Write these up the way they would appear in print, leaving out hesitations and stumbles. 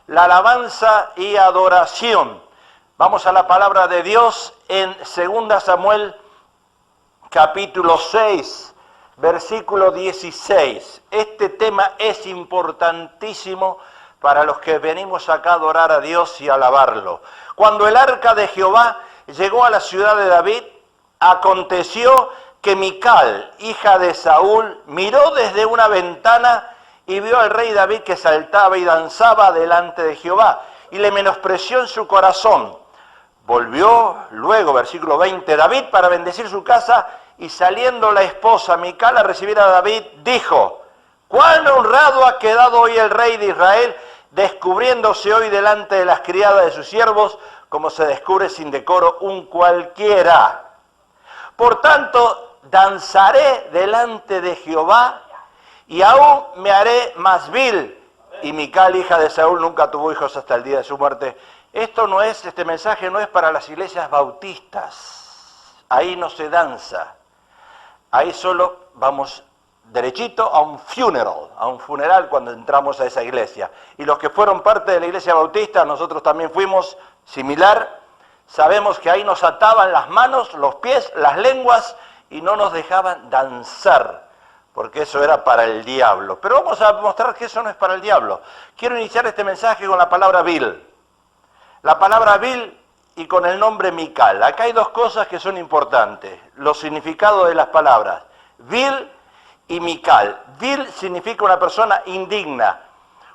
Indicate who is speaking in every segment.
Speaker 1: la alabanza y adoración. Vamos a la palabra de Dios en 2 Samuel capítulo 6, versículo 16. Este tema es importantísimo para los que venimos acá a adorar a Dios y alabarlo. Cuando el arca de Jehová llegó a la ciudad de David, aconteció que Mical, hija de Saúl, miró desde una ventana y vio al rey David que saltaba y danzaba delante de Jehová, y le menospreció en su corazón. Volvió luego, versículo 20, David para bendecir su casa, y saliendo la esposa Mical a recibir a David, dijo: «Cuán honrado ha quedado hoy el rey de Israel, descubriéndose hoy delante de las criadas de sus siervos, como se descubre sin decoro un cualquiera. Por tanto, danzaré delante de Jehová, y aún me haré más vil». Y Mical, hija de Saúl, nunca tuvo hijos hasta el día de su muerte. Este mensaje no es para las iglesias bautistas. Ahí no se danza. Ahí solo vamos derechito a un funeral cuando entramos a esa iglesia. Y los que fueron parte de la iglesia bautista, nosotros también fuimos similar. Sabemos que ahí nos ataban las manos, los pies, las lenguas y no nos dejaban danzar, porque eso era para el diablo. Pero vamos a mostrar que eso no es para el diablo. Quiero iniciar este mensaje con la palabra vil. La palabra vil y con el nombre Mical. Acá hay dos cosas que son importantes, los significados de las palabras. Vil y Mical. Vil significa una persona indigna,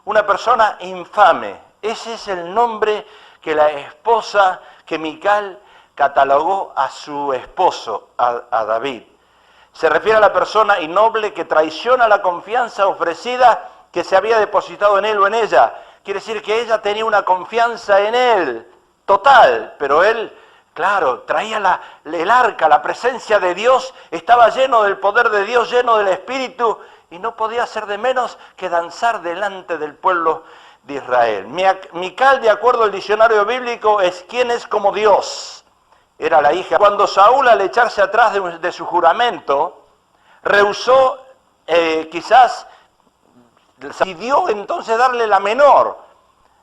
Speaker 1: una persona infame. Ese es el nombre que la esposa, que Mical catalogó a su esposo, a David. Se refiere a la persona innoble que traiciona la confianza ofrecida que se había depositado en él o en ella. Quiere decir que ella tenía una confianza en él, total, pero él, claro, traía el arca, la presencia de Dios, estaba lleno del poder de Dios, lleno del Espíritu, y no podía hacer de menos que danzar delante del pueblo de Israel. Mical, de acuerdo al diccionario bíblico, es quien es como Dios. Era la hija. Cuando Saúl, al echarse atrás de su juramento, rehusó, quizás decidió entonces darle la menor,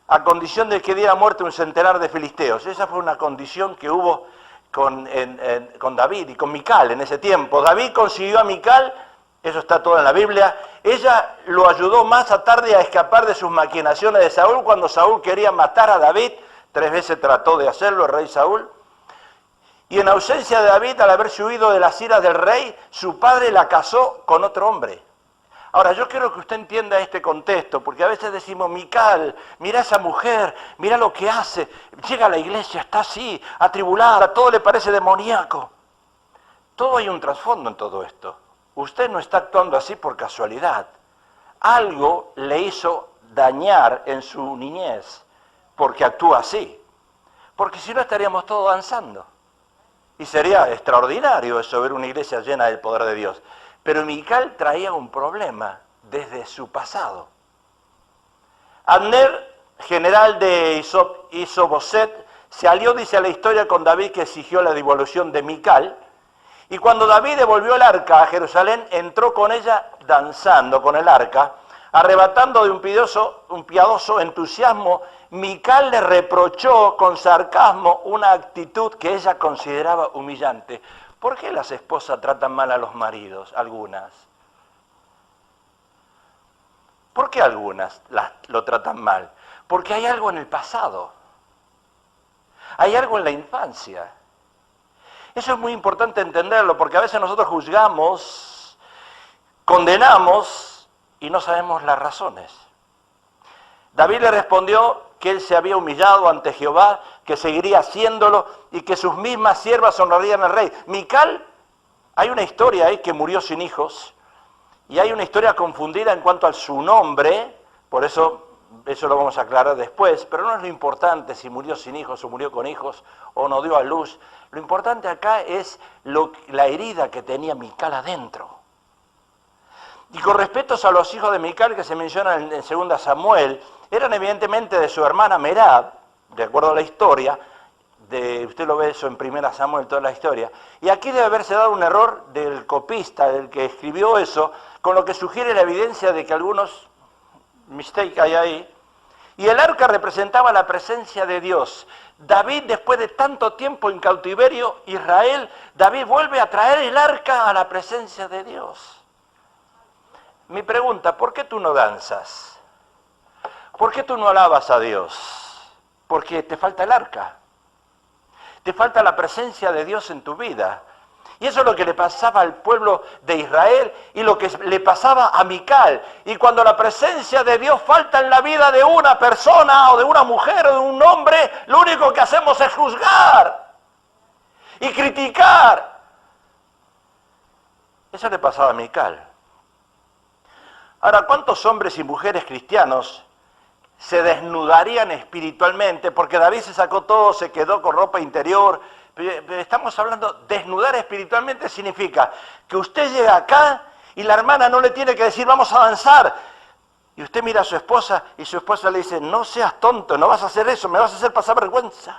Speaker 1: a condición de que diera muerte a un centenar de filisteos. Esa fue una condición que hubo con David y con Mical en ese tiempo. David consiguió a Mical, eso está todo en la Biblia. Ella lo ayudó más tarde a escapar de sus maquinaciones de Saúl, cuando Saúl quería matar a David. 3 veces trató de hacerlo el rey Saúl. Y en ausencia de David, al haberse huido de las iras del rey, su padre la casó con otro hombre. Ahora, yo quiero que usted entienda este contexto, porque a veces decimos: Mical, mira a esa mujer, mira lo que hace, llega a la iglesia, está así, atribulada, todo le parece demoníaco. Todo hay un trasfondo en todo esto. Usted no está actuando así por casualidad. Algo le hizo dañar en su niñez, porque actúa así. Porque si no, estaríamos todos danzando. Y sería extraordinario eso, ver una iglesia llena del poder de Dios. Pero Mical traía un problema desde su pasado. Abner, general de Isoboset, se alió, dice la historia, con David, que exigió la devolución de Mical. Y cuando David devolvió el arca a Jerusalén, entró con ella danzando con el arca, arrebatando de un piadoso entusiasmo. Mical le reprochó con sarcasmo una actitud que ella consideraba humillante. ¿Por qué las esposas tratan mal a los maridos? Algunas. ¿Por qué algunas lo tratan mal? Porque hay algo en el pasado. Hay algo en la infancia. Eso es muy importante entenderlo, porque a veces nosotros juzgamos, condenamos y no sabemos las razones. David le respondió que él se había humillado ante Jehová, que seguiría haciéndolo y que sus mismas siervas honrarían al rey. Mical, hay una historia ahí que murió sin hijos, y hay una historia confundida en cuanto a su nombre, por eso lo vamos a aclarar después, pero no es lo importante si murió sin hijos o murió con hijos o no dio a luz. Lo importante acá es la herida que tenía Mical adentro. Y con respecto a los hijos de Mical que se mencionan en 2 Samuel, eran evidentemente de su hermana Merab, de acuerdo a la historia, usted lo ve eso en 1 Samuel, toda la historia, y aquí debe haberse dado un error del copista, del que escribió eso, con lo que sugiere la evidencia de que algunos mistakes hay ahí, Y el arca representaba la presencia de Dios. David, después de tanto tiempo en cautiverio, Israel, David vuelve a traer el arca a la presencia de Dios. Mi pregunta, ¿por qué tú no danzas? ¿Por qué tú no alabas a Dios? Porque te falta el arca. Te falta la presencia de Dios en tu vida. Y eso es lo que le pasaba al pueblo de Israel y lo que le pasaba a Mical. Y cuando la presencia de Dios falta en la vida de una persona o de una mujer o de un hombre, lo único que hacemos es juzgar y criticar. Eso le pasaba a Mical. Ahora, ¿cuántos hombres y mujeres cristianos se desnudarían espiritualmente? Porque David se sacó todo, se quedó con ropa interior. Estamos hablando, desnudar espiritualmente significa que usted llega acá y la hermana no le tiene que decir vamos a avanzar. Y usted mira a su esposa y su esposa le dice, no seas tonto, no vas a hacer eso, me vas a hacer pasar vergüenza.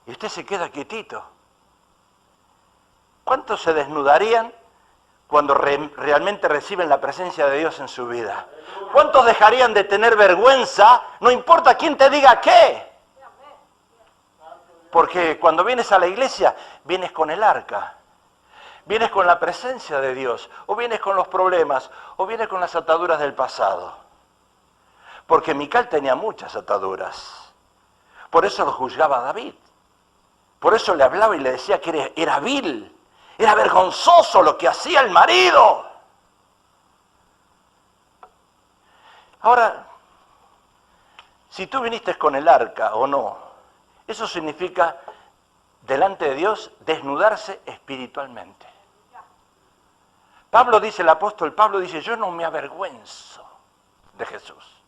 Speaker 1: Y usted se queda quietito. ¿Cuántos se desnudarían cuando realmente reciben la presencia de Dios en su vida? ¿Cuántos dejarían de tener vergüenza? No importa quién te diga qué. Porque cuando vienes a la iglesia, vienes con el arca, vienes con la presencia de Dios, o vienes con los problemas, o vienes con las ataduras del pasado. Porque Mical tenía muchas ataduras. Por eso lo juzgaba a David. Por eso le hablaba y le decía que era vil, era vergonzoso lo que hacía el marido. Ahora, si tú viniste con el arca o no, eso significa, delante de Dios, desnudarse espiritualmente. Pablo dice, el apóstol Pablo dice, yo no me avergüenzo de Jesús.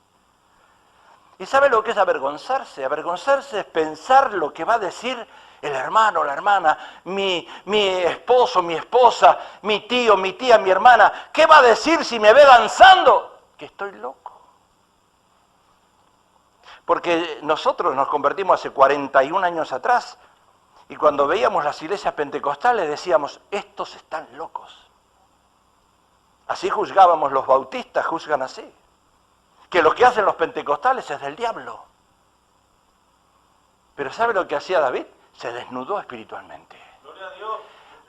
Speaker 1: ¿Y sabe lo que es avergonzarse? Avergonzarse es pensar lo que va a decir el hermano, la hermana, mi esposo, mi esposa, mi tío, mi tía, mi hermana. ¿Qué va a decir si me ve danzando? Que estoy loco. Porque nosotros nos convertimos hace 41 años atrás y cuando veíamos las iglesias pentecostales decíamos, estos están locos. Así juzgábamos, los bautistas juzgan así. Que lo que hacen los pentecostales es del diablo. Pero ¿sabe lo que hacía David? Se desnudó espiritualmente. Gloria a Dios.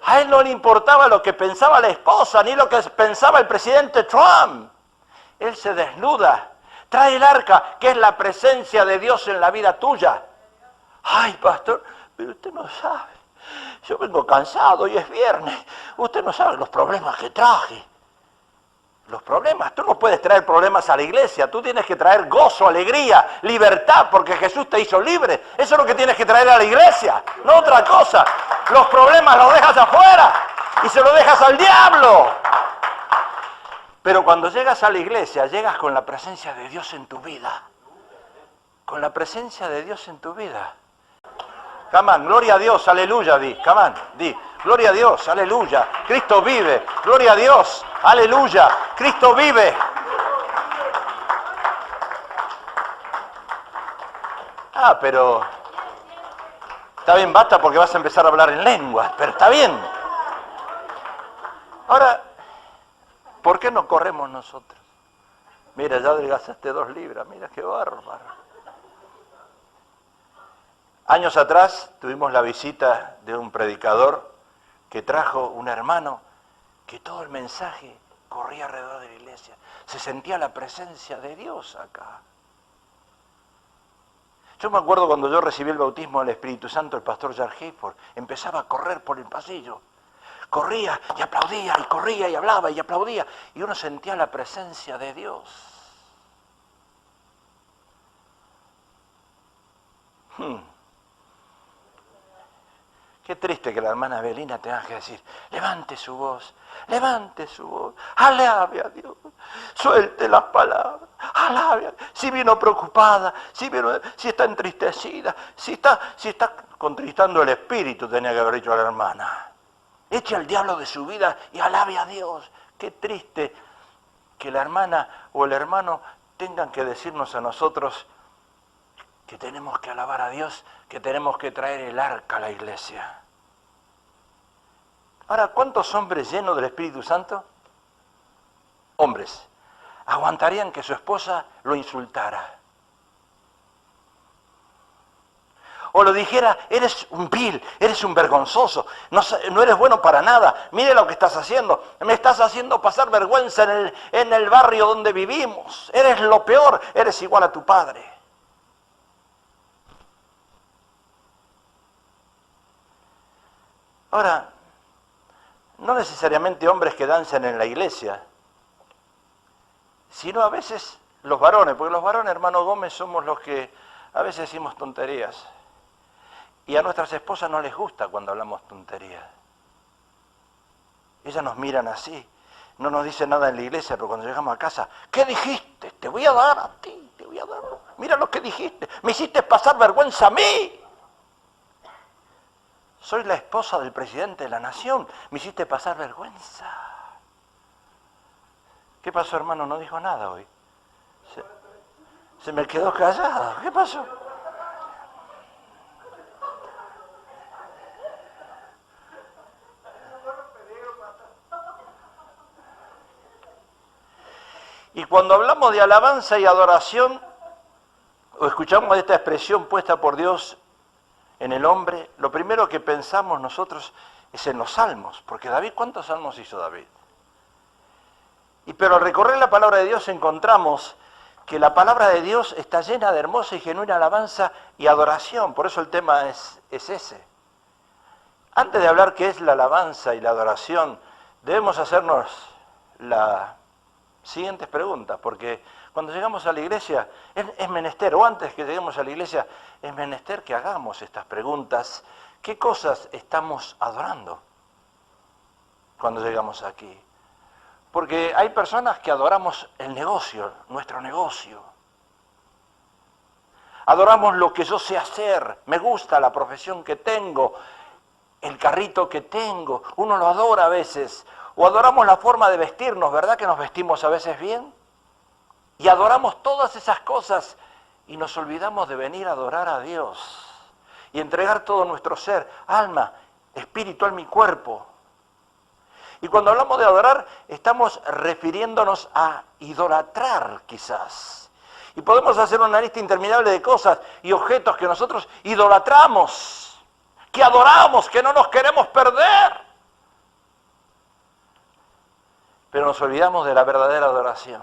Speaker 1: A él no le importaba lo que pensaba la esposa, ni lo que pensaba el presidente Trump. Él se desnuda. Trae el arca, que es la presencia de Dios en la vida tuya. Ay, pastor, pero usted no sabe. Yo vengo cansado y es viernes. Usted no sabe los problemas que traje. Los problemas, tú no puedes traer problemas a la iglesia. Tú tienes que traer gozo, alegría, libertad, porque Jesús te hizo libre. Eso es lo que tienes que traer a la iglesia, no otra cosa. Los problemas los dejas afuera y se los dejas al diablo. Pero cuando llegas a la iglesia, llegas con la presencia de Dios en tu vida. Con la presencia de Dios en tu vida. Come on, gloria a Dios, aleluya, di. Come on, di. Gloria a Dios, aleluya. Cristo vive. Gloria a Dios, aleluya. Cristo vive. Ah, pero... Está bien, basta porque vas a empezar a hablar en lenguas, pero está bien. Ahora... ¿por qué no corremos nosotros? Mira, ya adelgazaste 2 libras, mira qué bárbaro. Años atrás tuvimos la visita de un predicador que trajo un hermano que todo el mensaje corría alrededor de la iglesia. Se sentía la presencia de Dios acá. Yo me acuerdo cuando yo recibí el bautismo del Espíritu Santo, el pastor Jar Hayford empezaba a correr por el pasillo. Corría y aplaudía y corría y hablaba y aplaudía. Y uno sentía la presencia de Dios. Qué triste que la hermana Evelina tenga que decir, levante su voz, alabe a Dios, suelte las palabras, alabe a Dios. Si vino preocupada, si está entristecida, si está contristando el espíritu, tenía que haber dicho a la hermana. Eche al diablo de su vida y alabe a Dios. Qué triste que la hermana o el hermano tengan que decirnos a nosotros que tenemos que alabar a Dios, que tenemos que traer el arca a la iglesia. Ahora, ¿cuántos hombres llenos del Espíritu Santo? Hombres. aguantarían que su esposa lo insultara. O lo dijera, eres un vil, eres un vergonzoso, no eres bueno para nada, mire lo que estás haciendo, me estás haciendo pasar vergüenza en el barrio donde vivimos, eres lo peor, eres igual a tu padre. Ahora, no necesariamente hombres que danzan en la iglesia, sino a veces los varones, porque los varones, hermano Gómez, somos los que a veces decimos tonterías. Y a nuestras esposas no les gusta cuando hablamos tonterías. Ellas nos miran así, no nos dicen nada en la iglesia, pero cuando llegamos a casa, ¿qué dijiste? Te voy a dar a ti, te voy a dar. Mira lo que dijiste, me hiciste pasar vergüenza a mí. Soy la esposa del presidente de la nación, me hiciste pasar vergüenza. ¿Qué pasó, hermano? No dijo nada hoy. Se me quedó callado. ¿Qué pasó? Y cuando hablamos de alabanza y adoración, o escuchamos esta expresión puesta por Dios en el hombre, lo primero que pensamos nosotros es en los salmos, porque David, ¿cuántos salmos hizo David? Pero al recorrer la palabra de Dios encontramos que la palabra de Dios está llena de hermosa y genuina alabanza y adoración, por eso el tema es ese. Antes de hablar qué es la alabanza y la adoración, debemos hacernos las siguientes preguntas, porque cuando llegamos a la iglesia es menester, o antes que lleguemos a la iglesia, es menester que hagamos estas preguntas. ¿Qué cosas estamos adorando cuando llegamos aquí? Porque hay personas que adoramos el negocio, nuestro negocio. Adoramos lo que yo sé hacer, me gusta la profesión que tengo, el carrito que tengo, uno lo adora a veces. O adoramos la forma de vestirnos, ¿verdad que nos vestimos a veces bien? Y adoramos todas esas cosas y nos olvidamos de venir a adorar a Dios y entregar todo nuestro ser, alma, espíritu, alma y cuerpo. Y cuando hablamos de adorar, estamos refiriéndonos a idolatrar quizás. Y podemos hacer una lista interminable de cosas y objetos que nosotros idolatramos, que adoramos, que no nos queremos perder. Pero nos olvidamos de la verdadera adoración.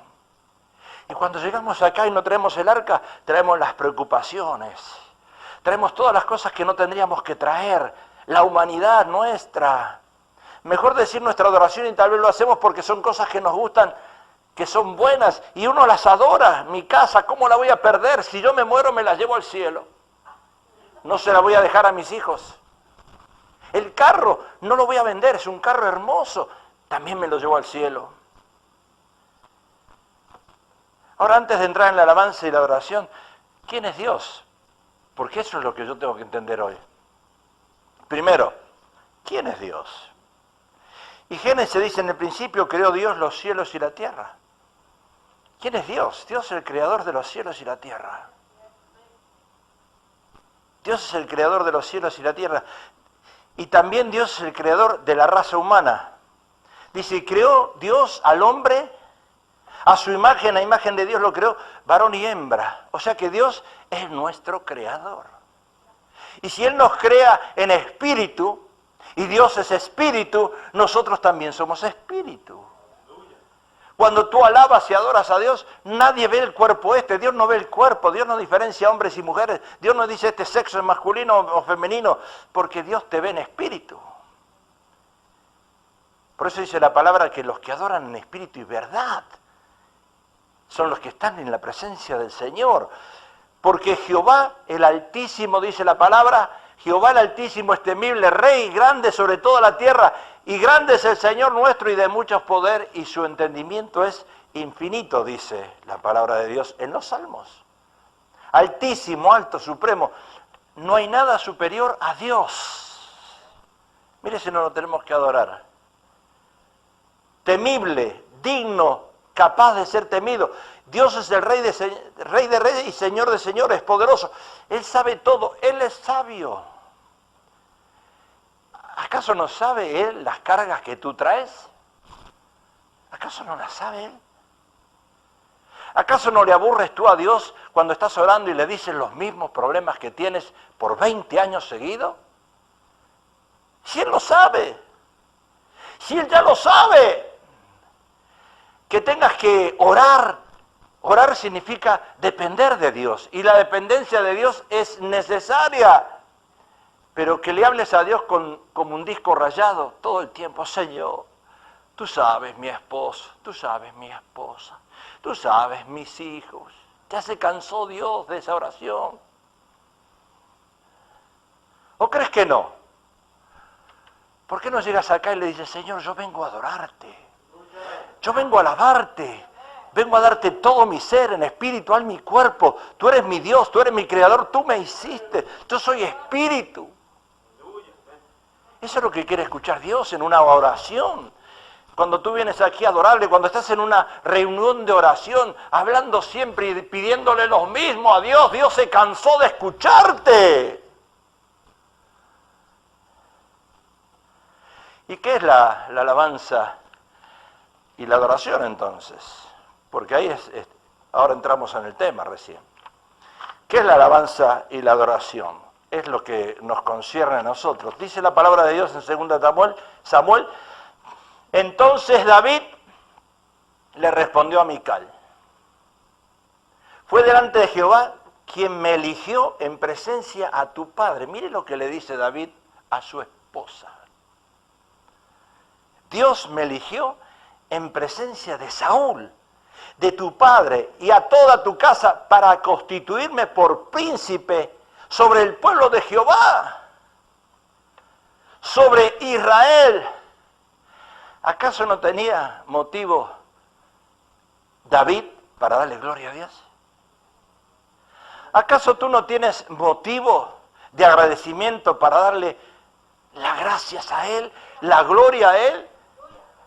Speaker 1: Y cuando llegamos acá y no traemos el arca, traemos las preocupaciones. Traemos todas las cosas que no tendríamos que traer. La humanidad nuestra. Mejor decir nuestra adoración y tal vez lo hacemos porque son cosas que nos gustan, que son buenas. Y uno las adora. Mi casa, ¿cómo la voy a perder? Si yo me muero me la llevo al cielo. No se la voy a dejar a mis hijos. El carro, no lo voy a vender, es un carro hermoso. También me lo llevo al cielo. Ahora, antes de entrar en la alabanza y la adoración, ¿quién es Dios? Porque eso es lo que yo tengo que entender hoy. Primero, ¿quién es Dios? Y Génesis dice, en el principio creó Dios los cielos y la tierra. ¿Quién es Dios? Dios es el creador de los cielos y la tierra. Dios es el creador de los cielos y la tierra. Y también Dios es el creador de la raza humana. Dice, creó Dios al hombre, a su imagen, a imagen de Dios lo creó, varón y hembra. O sea que Dios es nuestro creador. Y si Él nos crea en espíritu, y Dios es espíritu, nosotros también somos espíritu. Cuando tú alabas y adoras a Dios, nadie ve el cuerpo Dios no ve el cuerpo, Dios no diferencia hombres y mujeres, Dios no dice este sexo es masculino o femenino, porque Dios te ve en espíritu. Por eso dice la palabra que los que adoran en espíritu y verdad son los que están en la presencia del Señor. Porque Jehová, el Altísimo, dice la palabra, Jehová el Altísimo es temible, Rey grande sobre toda la tierra, y grande es el Señor nuestro y de mucho poder, y su entendimiento es infinito, dice la palabra de Dios en los Salmos. Altísimo, alto, supremo. No hay nada superior a Dios. Mire si no lo tenemos que adorar. Temible, digno, capaz de ser temido. Dios es el Rey de reyes y Señor de señores, poderoso. Él sabe todo, Él es sabio. ¿Acaso no sabe Él las cargas que tú traes? ¿Acaso no las sabe Él? ¿Acaso no le aburres tú a Dios cuando estás orando y le dices los mismos problemas que tienes por 20 años seguidos? Si Él lo sabe, si Él ya lo sabe, que tengas que orar. Orar significa depender de Dios y la dependencia de Dios es necesaria. Pero que le hables a Dios como un disco rayado todo el tiempo. Señor, tú sabes mi esposo, tú sabes mi esposa, tú sabes mis hijos. Ya se cansó Dios de esa oración. ¿O crees que no? ¿Por qué no llegas acá y le dices, Señor, yo vengo a adorarte, yo vengo a alabarte, vengo a darte todo mi ser, en espíritu, alma y cuerpo. Tú eres mi Dios, tú eres mi creador, tú me hiciste, yo soy espíritu. Eso es lo que quiere escuchar Dios en una oración. Cuando tú vienes aquí a adorarle, cuando estás en una reunión de oración, hablando siempre y pidiéndole lo mismo a Dios, Dios se cansó de escucharte. ¿Y qué es la alabanza y la adoración entonces? Porque ahí ahora entramos en el tema recién. ¿Qué es la alabanza y la adoración? Es lo que nos concierne a nosotros. Dice la palabra de Dios en 2 Samuel, entonces David le respondió a Mical, fue delante de Jehová quien me eligió en presencia a tu padre. Mire lo que le dice David a su esposa. Dios me eligió en presencia de Saúl, de tu padre y a toda tu casa para constituirme por príncipe sobre el pueblo de Jehová, sobre Israel. ¿Acaso no tenía motivo David para darle gloria a Dios? ¿Acaso tú no tienes motivo de agradecimiento para darle las gracias a Él, la gloria a Él?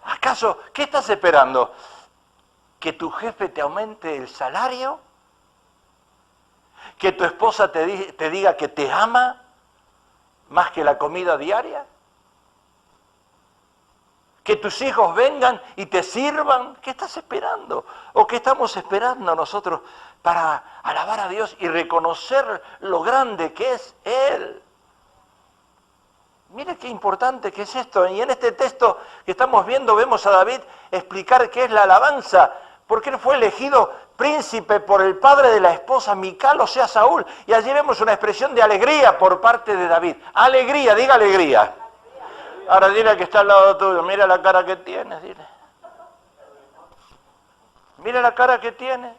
Speaker 1: ¿Acaso qué estás esperando? ¿Que tu jefe te aumente el salario? ¿Que tu esposa te diga que te ama más que la comida diaria? ¿Que tus hijos vengan y te sirvan? ¿Qué estás esperando? ¿O qué estamos esperando nosotros para alabar a Dios y reconocer lo grande que es Él? Mire qué importante que es esto. Y en este texto que estamos viendo vemos a David explicar qué es la alabanza. Porque él fue elegido príncipe por el padre de la esposa Mical, o sea, Saúl. Y allí vemos una expresión de alegría por parte de David. Alegría, diga alegría. Ahora dile al que está al lado tuyo, mira la cara que tienes, dile. Mira la cara que tiene.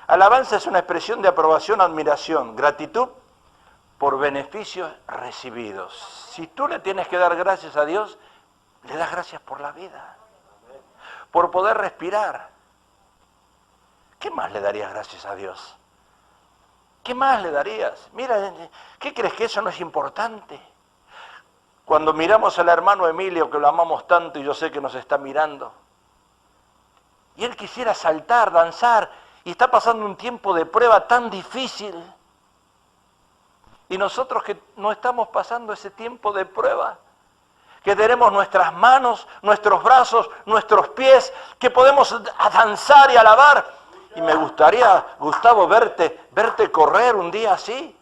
Speaker 1: Alabanza es una expresión de aprobación, admiración, gratitud por beneficios recibidos. Si tú le tienes que dar gracias a Dios, le das gracias por la vida, por poder respirar. ¿Qué más le darías gracias a Dios? ¿Qué más le darías? Mira, ¿qué crees que eso no es importante? Cuando miramos al hermano Emilio, que lo amamos tanto y yo sé que nos está mirando, y él quisiera saltar, danzar, y está pasando un tiempo de prueba tan difícil, y nosotros que no estamos pasando ese tiempo de prueba, que tenemos nuestras manos, nuestros brazos, nuestros pies, que podemos danzar y alabar. Y me gustaría, Gustavo, verte correr un día así.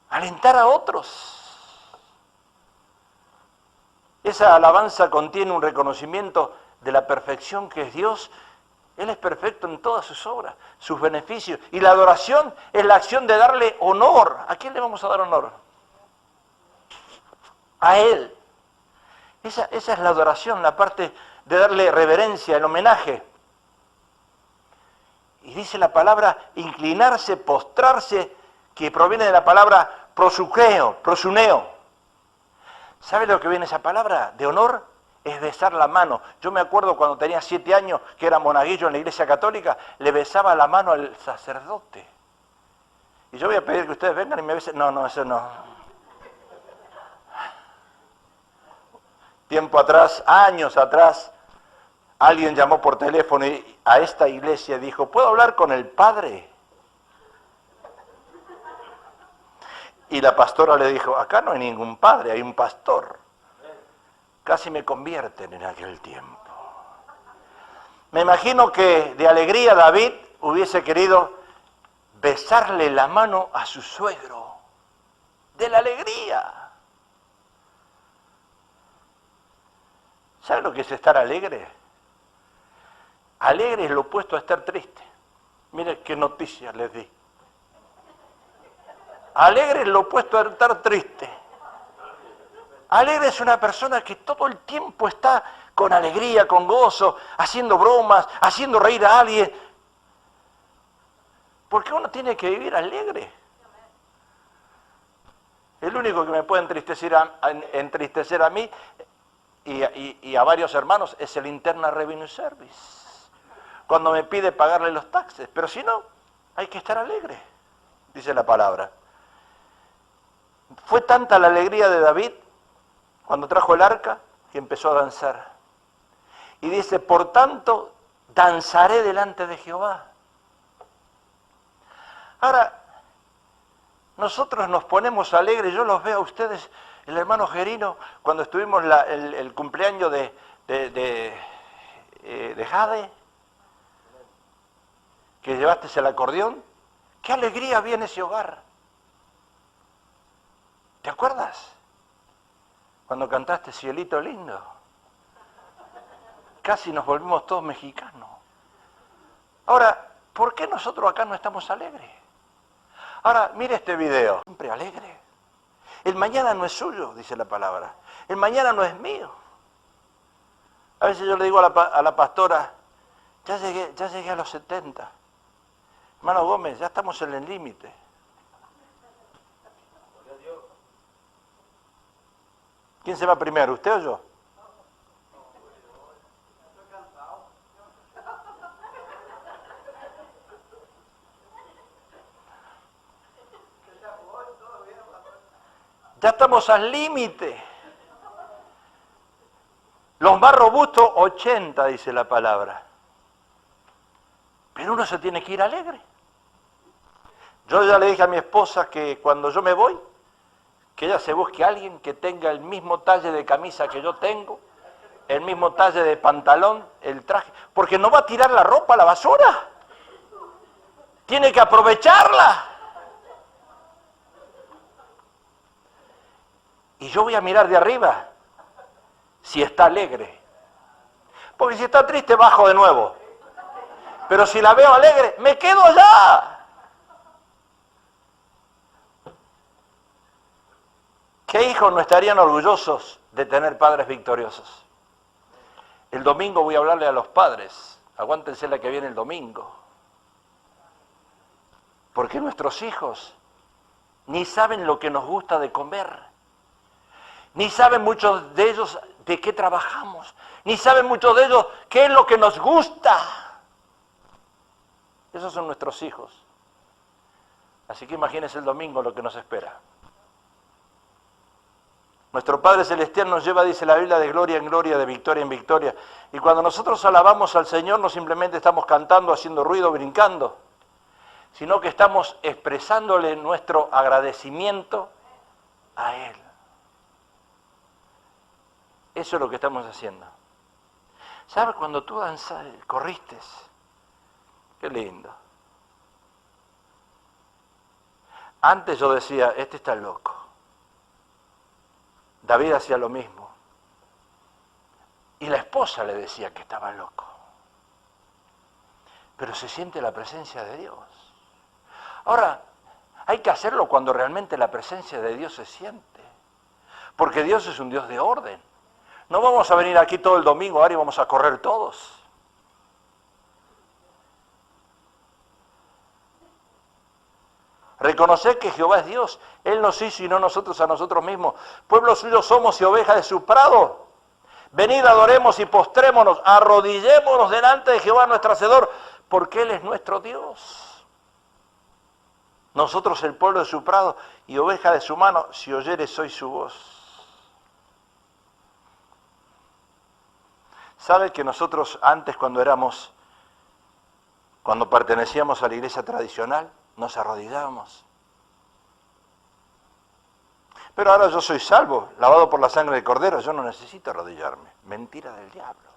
Speaker 1: Alentar a otros. Esa alabanza contiene un reconocimiento de la perfección que es Dios. Él es perfecto en todas sus obras, sus beneficios. Y la adoración es la acción de darle honor. ¿A quién le vamos a dar honor? A Él. Esa es la adoración, la parte de darle reverencia, el homenaje. Y dice la palabra inclinarse, postrarse, que proviene de la palabra prosuneo. ¿Sabe lo que viene esa palabra? De honor, es besar la mano. Yo me acuerdo cuando tenía 7 años, que era monaguillo en la iglesia católica, le besaba la mano al sacerdote. Y yo voy a pedir que ustedes vengan y me besen. No, eso no. Tiempo atrás, años atrás, alguien llamó por teléfono a esta iglesia y dijo, ¿puedo hablar con el padre? Y la pastora le dijo, acá no hay ningún padre, hay un pastor. Casi me convierten en aquel tiempo. Me imagino que de alegría David hubiese querido besarle la mano a su suegro. De la alegría. ¿Sabe lo que es estar alegre? Alegre es lo opuesto a estar triste. Mire qué noticias les di. Alegre es lo opuesto a estar triste. Alegre es una persona que todo el tiempo está con alegría, con gozo, haciendo bromas, haciendo reír a alguien. Porque uno tiene que vivir alegre. El único que me puede entristecer a mí y a varios hermanos es el Internal Revenue Service. Cuando me pide pagarle los taxes. Pero si no, hay que estar alegre, dice la palabra. Fue tanta la alegría de David cuando trajo el arca que empezó a danzar. Y dice, por tanto, danzaré delante de Jehová. Ahora, nosotros nos ponemos alegres, yo los veo a ustedes, el hermano Gerino, cuando estuvimos el cumpleaños de Jade, que llevaste el acordeón, qué alegría había en ese hogar. ¿Te acuerdas? Cuando cantaste Cielito Lindo. Casi nos volvimos todos mexicanos. Ahora, ¿por qué nosotros acá no estamos alegres? Ahora, mire este video. Siempre alegre. El mañana no es suyo, dice la palabra. El mañana no es mío. A veces yo le digo a la pastora, ya llegué a los 70. Hermano Gómez, ya estamos en el límite. ¿Quién se va primero, usted o yo? Ya estamos al límite. Los más robustos, 80, dice la palabra. Pero uno se tiene que ir alegre. Yo ya le dije a mi esposa que cuando yo me voy, que ella se busque a alguien que tenga el mismo talle de camisa que yo tengo, el mismo talle de pantalón, el traje, porque no va a tirar la ropa a la basura. Tiene que aprovecharla. Y yo voy a mirar de arriba si está alegre. Porque si está triste, bajo de nuevo. Pero si la veo alegre, me quedo allá. ¿Qué hijos no estarían orgullosos de tener padres victoriosos? El domingo voy a hablarle a los padres. Aguántense la que viene el domingo. Porque nuestros hijos ni saben lo que nos gusta de comer. Ni saben muchos de ellos de qué trabajamos. Ni saben muchos de ellos qué es lo que nos gusta. Esos son nuestros hijos. Así que imagínense el domingo lo que nos espera. Nuestro Padre Celestial nos lleva, dice la Biblia, de gloria en gloria, de victoria en victoria. Y cuando nosotros alabamos al Señor, no simplemente estamos cantando, haciendo ruido, brincando, sino que estamos expresándole nuestro agradecimiento a Él. Eso es lo que estamos haciendo. ¿Sabes? Cuando tú danzas, corriste, qué lindo. Antes yo decía, este está loco. David hacía lo mismo. Y la esposa le decía que estaba loco. Pero se siente la presencia de Dios. Ahora, hay que hacerlo cuando realmente la presencia de Dios se siente. Porque Dios es un Dios de orden. No vamos a venir aquí todo el domingo ahora y vamos a correr todos. Reconocer que Jehová es Dios. Él nos hizo y no nosotros a nosotros mismos. Pueblo suyo somos y ovejas de su prado. Venid, adoremos y postrémonos, arrodillémonos delante de Jehová nuestro Hacedor, porque Él es nuestro Dios. Nosotros el pueblo de su prado y oveja de su mano, si oyeres hoy su voz. ¿Sabe que nosotros antes cuando pertenecíamos a la iglesia tradicional, nos arrodillábamos? Pero ahora yo soy salvo, lavado por la sangre del Cordero, yo no necesito arrodillarme. Mentira del diablo.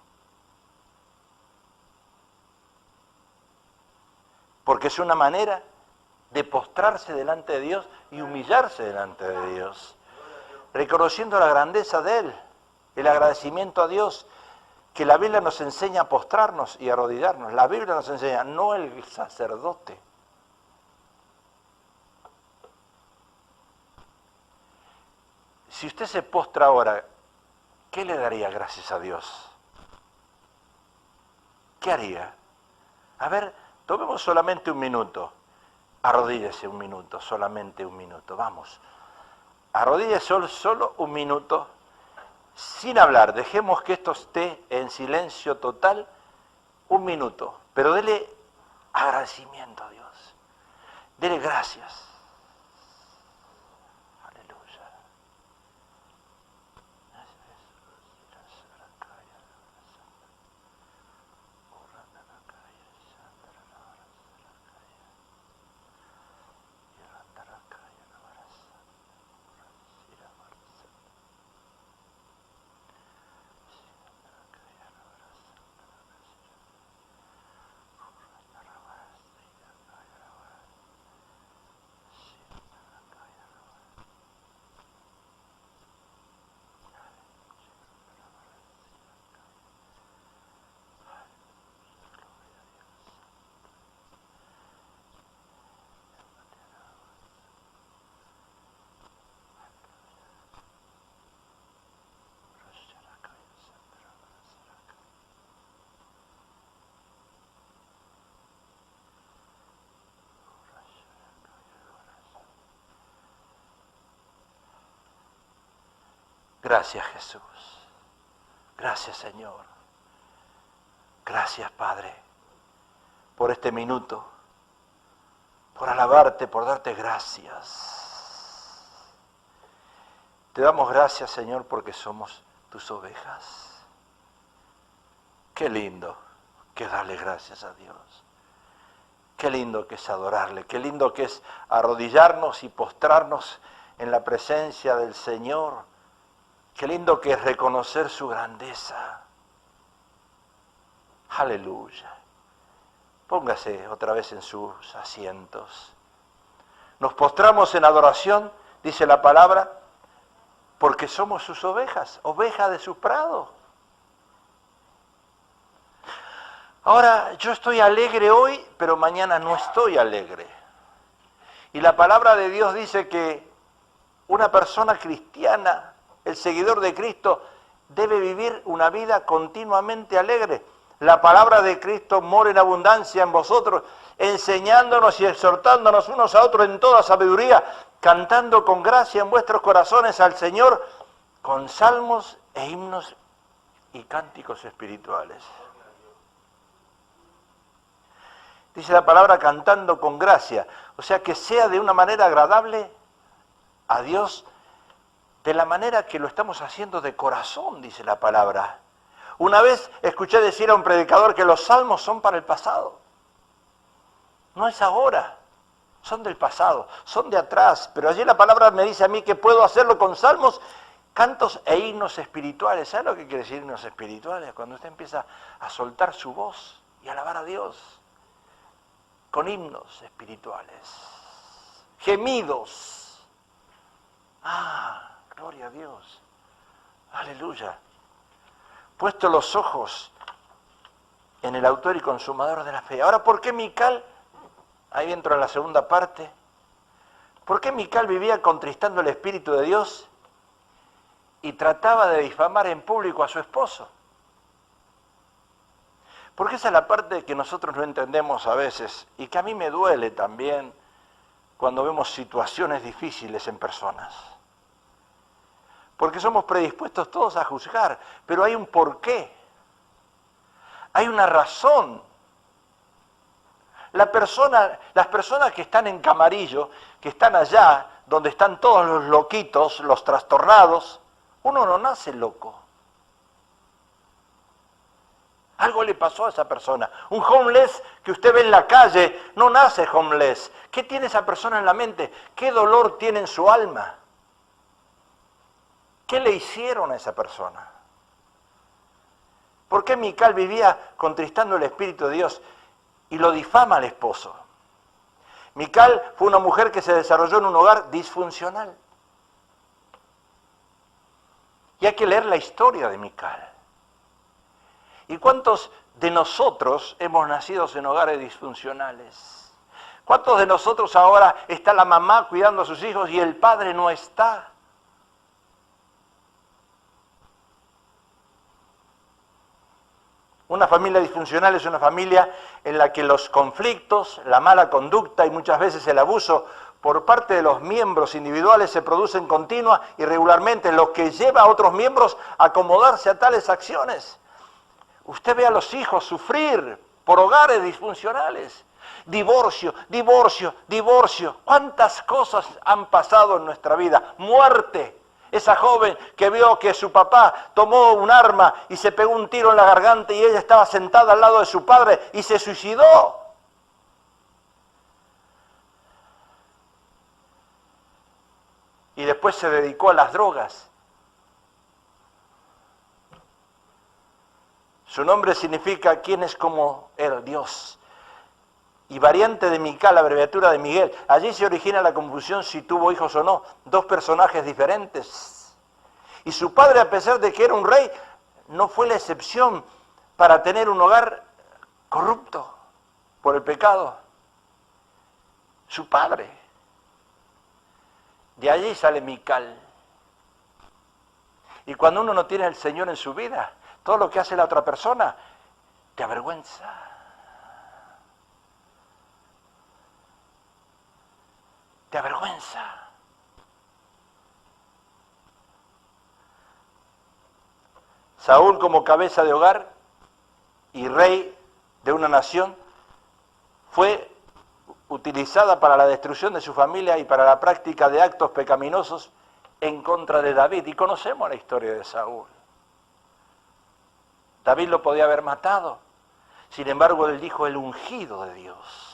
Speaker 1: Porque es una manera de postrarse delante de Dios y humillarse delante de Dios, reconociendo la grandeza de Él, el agradecimiento a Dios, que la Biblia nos enseña a postrarnos y a arrodillarnos. La Biblia nos enseña, no el sacerdote. Si usted se postra ahora, ¿qué le daría gracias a Dios? ¿Qué haría? A ver, tomemos solamente un minuto. Arrodíllese un minuto, solamente un minuto. Vamos. Arrodíllese solo un minuto, sin hablar. Dejemos que esto esté en silencio total, un minuto. Pero dele agradecimiento a Dios. Dele gracias. Gracias, Jesús. Gracias, Señor. Gracias, Padre, por este minuto, por alabarte, por darte gracias. Te damos gracias, Señor, porque somos tus ovejas. Qué lindo que es darle gracias a Dios. Qué lindo que es adorarle. Qué lindo que es arrodillarnos y postrarnos en la presencia del Señor. Qué lindo que es reconocer su grandeza. Aleluya. Póngase otra vez en sus asientos. Nos postramos en adoración, dice la palabra, porque somos sus ovejas, ovejas de su prado. Ahora, yo estoy alegre hoy, pero mañana no estoy alegre. Y la palabra de Dios dice que una persona cristiana, el seguidor de Cristo, debe vivir una vida continuamente alegre. La palabra de Cristo mora en abundancia en vosotros, enseñándonos y exhortándonos unos a otros en toda sabiduría, cantando con gracia en vuestros corazones al Señor, con salmos e himnos y cánticos espirituales. Dice la palabra cantando con gracia, o sea que sea de una manera agradable a Dios, de la manera que lo estamos haciendo de corazón, dice la palabra. Una vez escuché decir a un predicador que los salmos son para el pasado. No es ahora, son del pasado, son de atrás. Pero allí la palabra me dice a mí que puedo hacerlo con salmos, cantos e himnos espirituales. ¿Sabe lo que quiere decir himnos espirituales? Cuando usted empieza a soltar su voz y alabar a Dios con himnos espirituales, gemidos. Gloria a Dios. Aleluya. Puesto los ojos en el autor y consumador de la fe. Ahora, ¿por qué Mical? Ahí entro en la segunda parte. ¿Por qué Mical vivía contristando el Espíritu de Dios y trataba de difamar en público a su esposo? Porque esa es la parte que nosotros no entendemos a veces y que a mí me duele también cuando vemos situaciones difíciles en personas. Porque somos predispuestos todos a juzgar, pero hay un porqué, hay una razón. Las personas que están en Camarillo, que están allá, donde están todos los loquitos, los trastornados, uno no nace loco. Algo le pasó a esa persona. Un homeless que usted ve en la calle no nace homeless. ¿Qué tiene esa persona en la mente? ¿Qué dolor tiene en su alma? ¿Qué le hicieron a esa persona? ¿Por qué Mical vivía contristando el Espíritu de Dios y lo difama al esposo? Mical fue una mujer que se desarrolló en un hogar disfuncional. Y hay que leer la historia de Mical. ¿Y cuántos de nosotros hemos nacido en hogares disfuncionales? ¿Cuántos de nosotros ahora está la mamá cuidando a sus hijos y el padre no está? Una familia disfuncional es una familia en la que los conflictos, la mala conducta y muchas veces el abuso por parte de los miembros individuales se producen continua y regularmente, lo que lleva a otros miembros a acomodarse a tales acciones. Usted ve a los hijos sufrir por hogares disfuncionales. Divorcio, divorcio, divorcio. ¿Cuántas cosas han pasado en nuestra vida? Muerte. Esa joven que vio que su papá tomó un arma y se pegó un tiro en la garganta y ella estaba sentada al lado de su padre y se suicidó. Y después se dedicó a las drogas. Su nombre significa quién es como él, Dios. Y variante de Mical, la abreviatura de Miguel. Allí se origina la confusión si tuvo hijos o no. Dos personajes diferentes. Y su padre, a pesar de que era un rey, no fue la excepción para tener un hogar corrupto por el pecado. Su padre. De allí sale Mical. Y cuando uno no tiene al Señor en su vida, todo lo que hace la otra persona te avergüenza. Te avergüenza. Saúl, como cabeza de hogar y rey de una nación, fue utilizada para la destrucción de su familia y para la práctica de actos pecaminosos en contra de David. Y conocemos la historia de Saúl. David lo podía haber matado. Sin embargo, él dijo el ungido de Dios.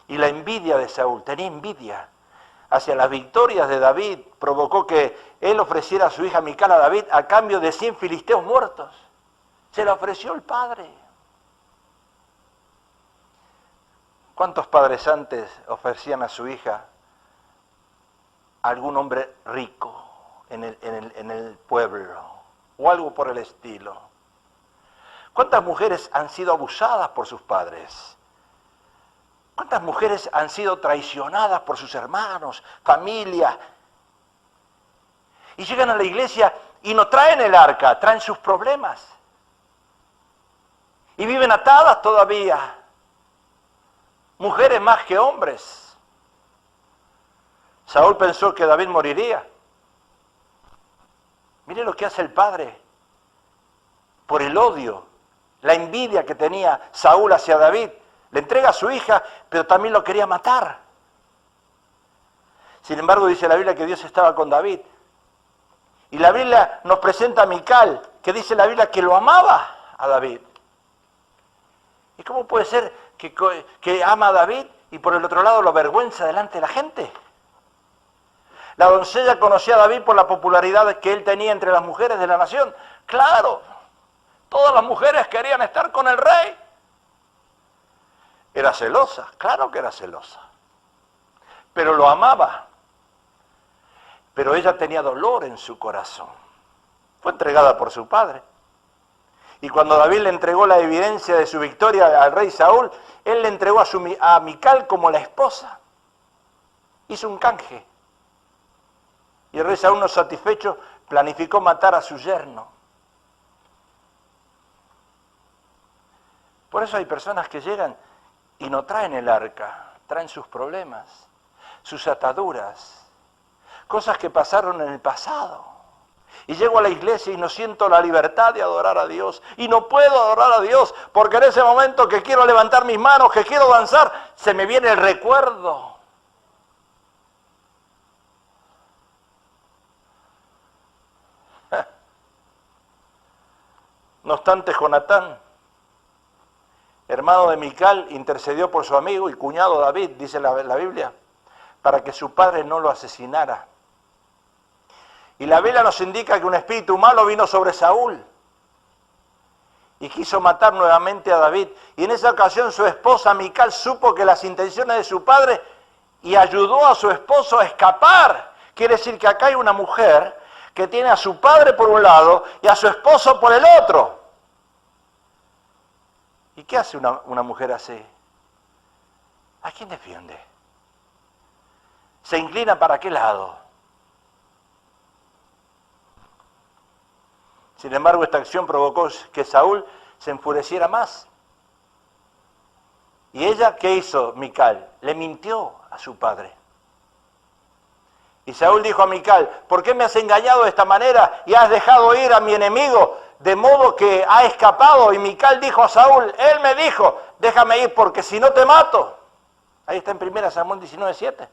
Speaker 1: Y la envidia de Saúl, tenía envidia hacia las victorias de David, provocó que él ofreciera a su hija Mical a David a cambio de 100 filisteos muertos. Se la ofreció el padre. ¿Cuántos padres antes ofrecían a su hija a algún hombre rico en el pueblo o algo por el estilo? ¿Cuántas mujeres han sido abusadas por sus padres? ¿Cuántas mujeres han sido traicionadas por sus hermanos, familia? Y llegan a la iglesia y no traen el arca, traen sus problemas. Y viven atadas todavía. Mujeres más que hombres. Saúl pensó que David moriría. Mire lo que hace el padre. Por el odio, la envidia que tenía Saúl hacia David. Le entrega a su hija, pero también lo quería matar. Sin embargo, dice la Biblia que Dios estaba con David. Y la Biblia nos presenta a Mical, que dice la Biblia que lo amaba a David. ¿Y cómo puede ser que ama a David y por el otro lado lo avergüenza delante de la gente? La doncella conocía a David por la popularidad que él tenía entre las mujeres de la nación. Claro, todas las mujeres querían estar con el rey. Era celosa, claro que era celosa. Pero lo amaba. Pero ella tenía dolor en su corazón. Fue entregada por su padre. Y cuando David le entregó la evidencia de su victoria al rey Saúl, él le entregó a Mical como la esposa. Hizo un canje. Y el rey Saúl, no satisfecho, planificó matar a su yerno. Por eso hay personas que llegan y no traen el arca, traen sus problemas, sus ataduras, cosas que pasaron en el pasado. Y llego a la iglesia y no siento la libertad de adorar a Dios. Y no puedo adorar a Dios porque en ese momento que quiero levantar mis manos, que quiero danzar, se me viene el recuerdo. No obstante, Jonatán, hermano de Mical, intercedió por su amigo y cuñado David, dice la Biblia, para que su padre no lo asesinara. Y la Biblia nos indica que un espíritu malo vino sobre Saúl y quiso matar nuevamente a David. Y en esa ocasión su esposa Mical supo que las intenciones de su padre y ayudó a su esposo a escapar. Quiere decir que acá hay una mujer que tiene a su padre por un lado y a su esposo por el otro. ¿Y qué hace una mujer así? ¿A quién defiende? ¿Se inclina para qué lado? Sin embargo, esta acción provocó que Saúl se enfureciera más. ¿Y ella qué hizo, Mical? Le mintió a su padre. Y Saúl dijo a Mical, ¿por qué me has engañado de esta manera y has dejado ir a mi enemigo de modo que ha escapado? Y Mical dijo a Saúl, él me dijo, déjame ir porque si no te mato. Ahí está en 1 Samuel 19:7.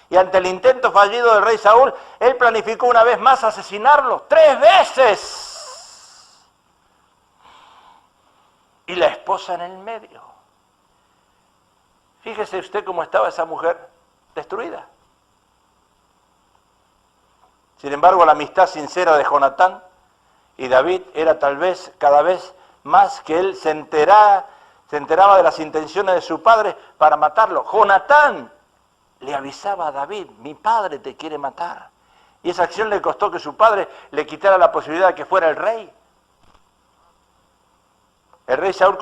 Speaker 1: Y ante el intento fallido del rey Saúl, él planificó una vez más asesinarlo, 3 veces. Y la esposa en el medio. Fíjese usted cómo estaba esa mujer destruida. Sin embargo, la amistad sincera de Jonatán y David era tal vez cada vez más que él se enteraba de las intenciones de su padre para matarlo. Jonatán le avisaba a David, mi padre te quiere matar. Y esa acción le costó que su padre le quitara la posibilidad de que fuera el rey. El rey Saúl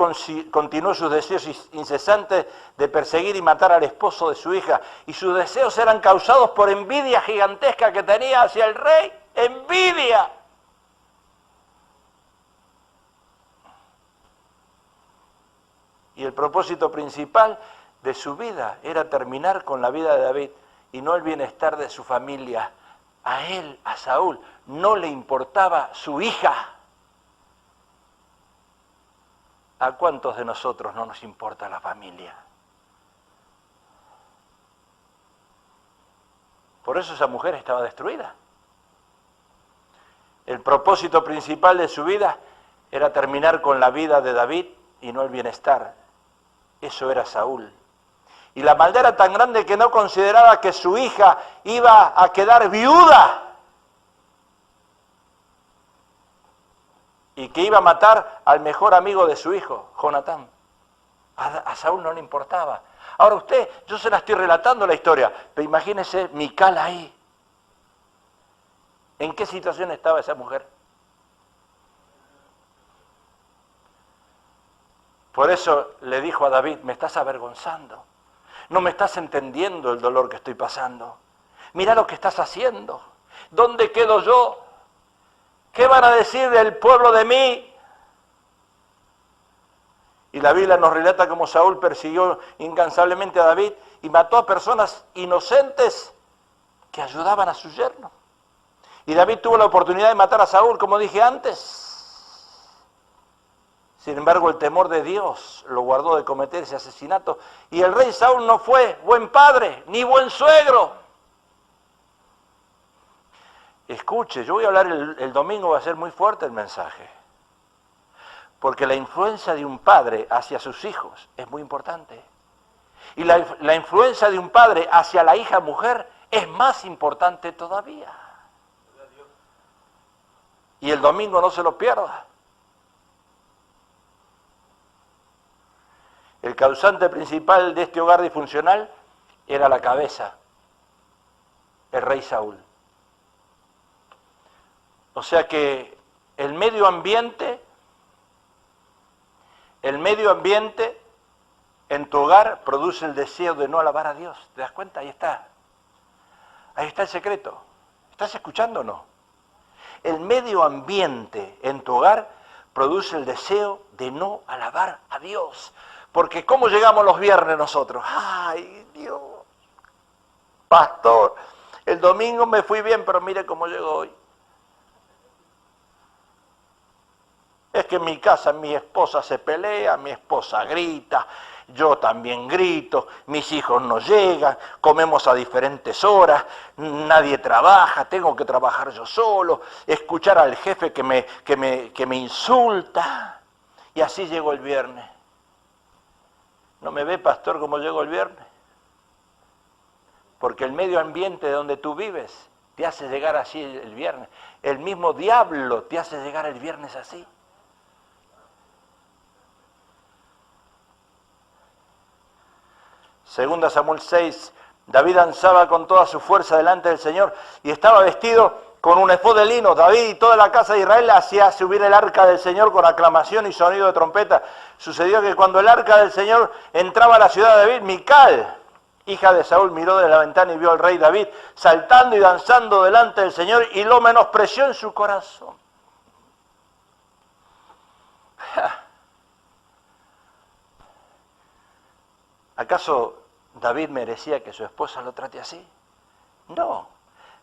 Speaker 1: continuó sus deseos incesantes de perseguir y matar al esposo de su hija. Y sus deseos eran causados por envidia gigantesca que tenía hacia el rey. ¡Envidia! Y el propósito principal de su vida era terminar con la vida de David y no el bienestar de su familia. A él, a Saúl, no le importaba su hija. ¿A cuántos de nosotros no nos importa la familia? Por eso esa mujer estaba destruida. El propósito principal de su vida era terminar con la vida de David y no el bienestar. Eso era Saúl. Y la maldad era tan grande que no consideraba que su hija iba a quedar viuda y que iba a matar al mejor amigo de su hijo, Jonatán. A Saúl no le importaba. Ahora usted, yo se la estoy relatando la historia, pero imagínese Mical ahí. ¿En qué situación estaba esa mujer? Por eso le dijo a David, me estás avergonzando. No me estás entendiendo el dolor que estoy pasando. Mira lo que estás haciendo. ¿Dónde quedo yo? ¿Qué van a decir del pueblo de mí? Y la Biblia nos relata cómo Saúl persiguió incansablemente a David y mató a personas inocentes que ayudaban a su yerno. Y David tuvo la oportunidad de matar a Saúl, como dije antes. Sin embargo, el temor de Dios lo guardó de cometer ese asesinato. Y el rey Saúl no fue buen padre, ni buen suegro. Escuche, yo voy a hablar el domingo, va a ser muy fuerte el mensaje. Porque la influencia de un padre hacia sus hijos es muy importante. Y la influencia de un padre hacia la hija mujer es más importante todavía. Y el domingo no se lo pierda. El causante principal de este hogar disfuncional era la cabeza, el rey Saúl. O sea que el medio ambiente en tu hogar produce el deseo de no alabar a Dios. ¿Te das cuenta? Ahí está. Ahí está el secreto. ¿Estás escuchando o no? El medio ambiente en tu hogar produce el deseo de no alabar a Dios. Porque ¿cómo llegamos los viernes nosotros? ¡Ay, Dios! Pastor, el domingo me fui bien, pero mire cómo llegó hoy. Es que en mi casa mi esposa se pelea, mi esposa grita, yo también grito, mis hijos no llegan, comemos a diferentes horas, nadie trabaja, tengo que trabajar yo solo, escuchar al jefe que me insulta. Y así llegó el viernes. ¿No me ve, pastor, cómo llegó el viernes? Porque el medio ambiente donde tú vives te hace llegar así el viernes. El mismo diablo te hace llegar el viernes así. Segunda Samuel 6, David danzaba con toda su fuerza delante del Señor y estaba vestido con un efod de lino. David y toda la casa de Israel hacía subir el arca del Señor con aclamación y sonido de trompeta. Sucedió que cuando el arca del Señor entraba a la ciudad de David, Mical, hija de Saúl, miró de la ventana y vio al rey David saltando y danzando delante del Señor y lo menospreció en su corazón. ¿Acaso David merecía que su esposa lo trate así? No.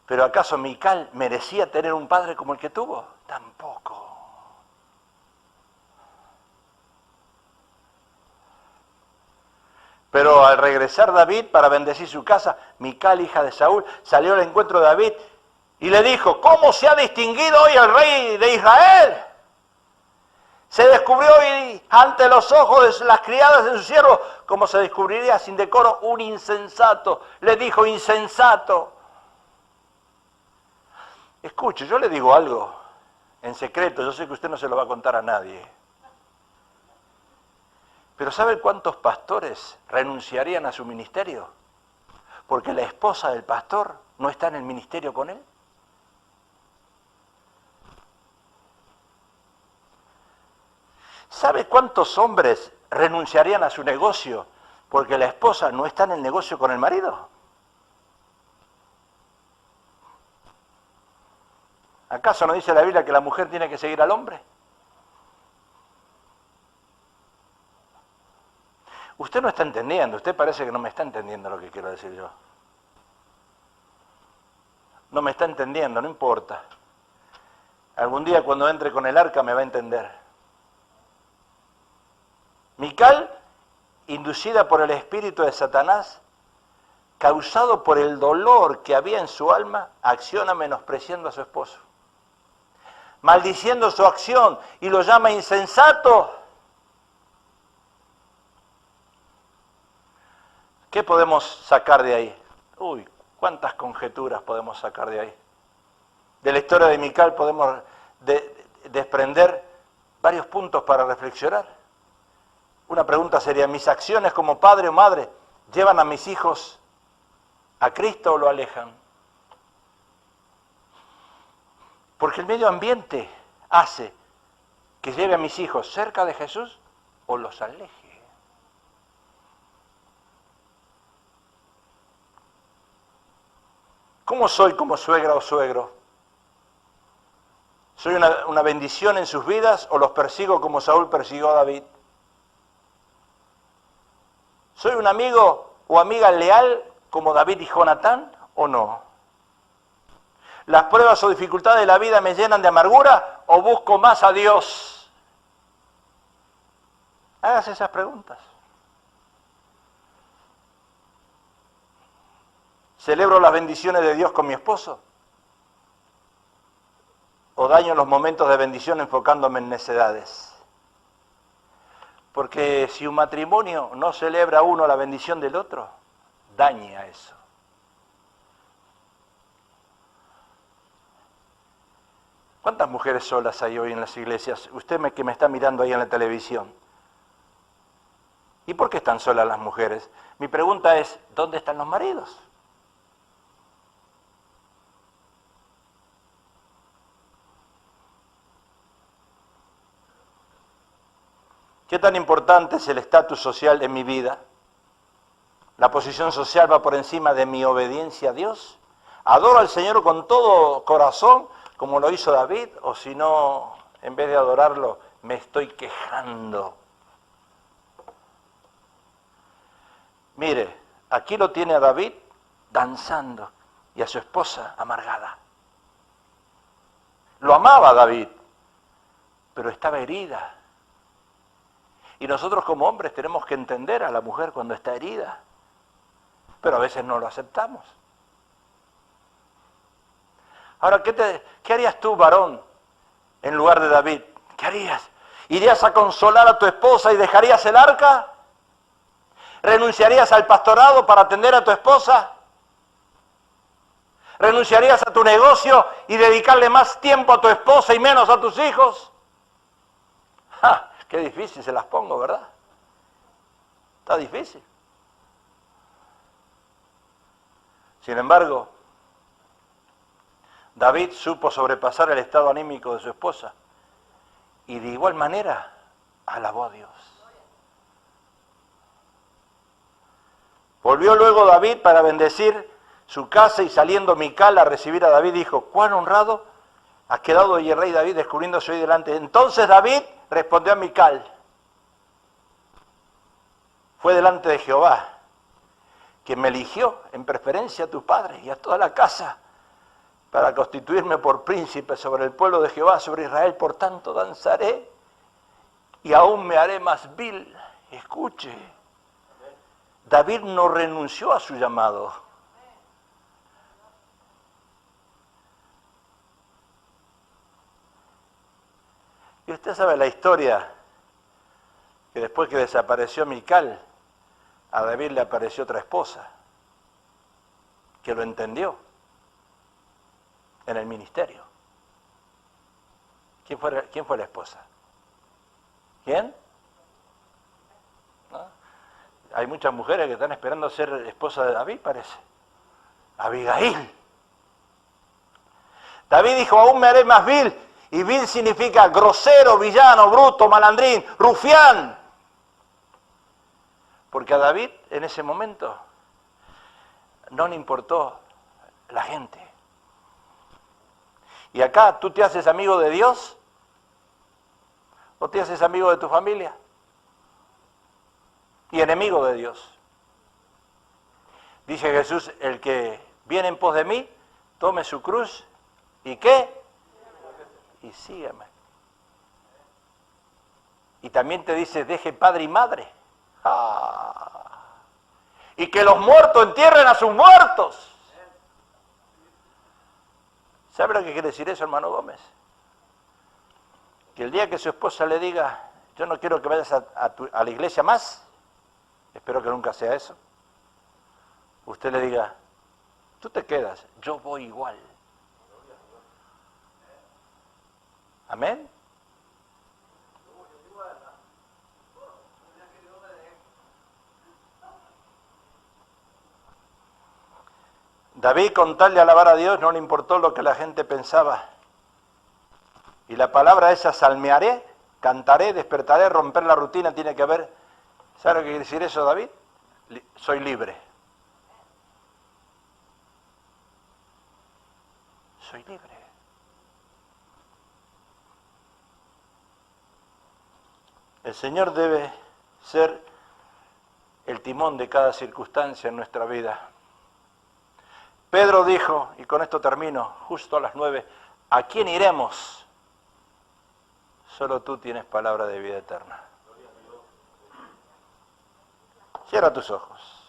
Speaker 1: ¿Pero acaso Mical merecía tener un padre como el que tuvo? Tampoco. Pero al regresar David para bendecir su casa, Mical, hija de Saúl, salió al encuentro de David y le dijo, ¿cómo se ha distinguido hoy el rey de Israel? Se descubrió hoy ante los ojos de las criadas de su siervo, como se descubriría sin decoro un insensato. Le dijo, insensato. Escuche, yo le digo algo en secreto, yo sé que usted no se lo va a contar a nadie. Pero ¿sabe cuántos pastores renunciarían a su ministerio? Porque la esposa del pastor no está en el ministerio con él. ¿Sabe cuántos hombres renunciarían a su negocio porque la esposa no está en el negocio con el marido? ¿Acaso no dice la Biblia que la mujer tiene que seguir al hombre? Usted no está entendiendo, usted parece que no me está entendiendo lo que quiero decir yo. No me está entendiendo, no importa. Algún día cuando entre con el arca me va a entender. Mical, inducida por el espíritu de Satanás, causado por el dolor que había en su alma, acciona menospreciando a su esposo, maldiciendo su acción y lo llama insensato. ¿Qué podemos sacar de ahí? Uy, cuántas conjeturas podemos sacar de ahí. De la historia de Mical podemos desprender varios puntos para reflexionar. Una pregunta sería, ¿mis acciones como padre o madre llevan a mis hijos a Cristo o lo alejan? Porque el medio ambiente hace que lleve a mis hijos cerca de Jesús o los aleje. ¿Cómo soy como suegra o suegro? ¿Soy una bendición en sus vidas o los persigo como Saúl persiguió a David? ¿Soy un amigo o amiga leal como David y Jonatán o no? ¿Las pruebas o dificultades de la vida me llenan de amargura o busco más a Dios? Hágase esas preguntas. ¿Celebro las bendiciones de Dios con mi esposo? ¿O daño los momentos de bendición enfocándome en necedades? Porque si un matrimonio no celebra uno la bendición del otro, daña eso. ¿Cuántas mujeres solas hay hoy en las iglesias? Usted que me está mirando ahí en la televisión. ¿Y por qué están solas las mujeres? Mi pregunta es, ¿dónde están los maridos? ¿Qué tan importante es el estatus social en mi vida? ¿La posición social va por encima de mi obediencia a Dios? ¿Adoro al Señor con todo corazón, como lo hizo David? ¿O si no, en vez de adorarlo, me estoy quejando? Mire, aquí lo tiene a David danzando y a su esposa amargada. Lo amaba David, pero estaba herida. Y nosotros como hombres tenemos que entender a la mujer cuando está herida, pero a veces no lo aceptamos. Ahora, ¿qué harías tú, varón, en lugar de David? ¿Qué harías? ¿Irías a consolar a tu esposa y dejarías el arca? ¿Renunciarías al pastorado para atender a tu esposa? ¿Renunciarías a tu negocio y dedicarle más tiempo a tu esposa y menos a tus hijos? ¡Ja! Qué difícil se las pongo, ¿verdad? Está difícil. Sin embargo, David supo sobrepasar el estado anímico de su esposa y de igual manera alabó a Dios. Volvió luego David para bendecir su casa y saliendo Mical a recibir a David dijo, cuán honrado ha quedado hoy el rey David descubriéndose hoy delante. Entonces David respondió a Mical, fue delante de Jehová, quien me eligió en preferencia a tu padre y a toda la casa para constituirme por príncipe sobre el pueblo de Jehová, sobre Israel. Por tanto danzaré y aún me haré más vil. Escuche, David no renunció a su llamado. Y usted sabe la historia, que después que desapareció Mical, a David le apareció otra esposa, que lo entendió en el ministerio. ¿Quién fue la esposa? ¿Quién? ¿No? Hay muchas mujeres que están esperando ser esposa de David, parece. Abigail. David dijo, aún me haré más vil, y vil significa grosero, villano, bruto, malandrín, rufián. Porque a David en ese momento no le importó la gente. Y acá tú te haces amigo de Dios o te haces amigo de tu familia y enemigo de Dios. Dice Jesús, el que viene en pos de mí, tome su cruz y ¿qué? Y sígueme. Y también te dice, deje padre y madre. Y que los muertos entierren a sus muertos. ¿Sabe lo que quiere decir eso, hermano Gómez? Que el día que su esposa le diga, yo no quiero que vayas a la iglesia más, espero que nunca sea eso, usted le diga, tú te quedas, yo voy igual. ¿Amén? David, con tal de alabar a Dios, no le importó lo que la gente pensaba. Y la palabra esa, salmearé, cantaré, despertaré, romper la rutina, tiene que ver. ¿Sabe lo que quiere decir eso, David? Soy libre. Soy libre. El Señor debe ser el timón de cada circunstancia en nuestra vida. Pedro dijo, y con esto termino, justo a las 9, ¿a quién iremos? Solo tú tienes palabra de vida eterna. Cierra tus ojos.